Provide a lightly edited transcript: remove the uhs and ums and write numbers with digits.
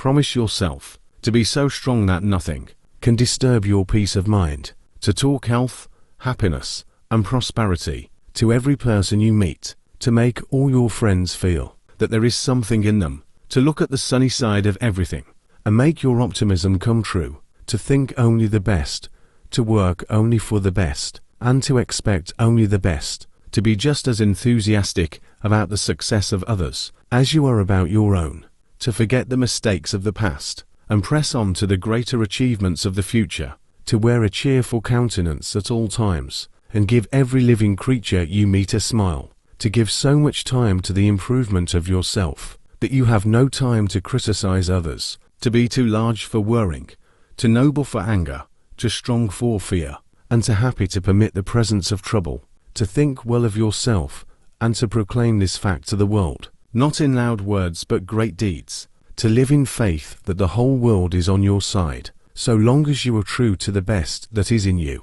Promise yourself to be so strong that nothing can disturb your peace of mind, to talk health, happiness, and prosperity to every person you meet, to make all your friends feel that there is something in them, to look at the sunny side of everything and make your optimism come true, to think only the best, to work only for the best, and to expect only the best, to be just as enthusiastic about the success of others as you are about your own, to forget the mistakes of the past and press on to the greater achievements of the future, to wear a cheerful countenance at all times and give every living creature you meet a smile, to give so much time to the improvement of yourself that you have no time to criticize others, to be too large for worrying, too noble for anger, too strong for fear, and too happy to permit the presence of trouble, to think well of yourself and to proclaim this fact to the world, not in loud words but great deeds, to live in faith that the whole world is on your side, so long as you are true to the best that is in you.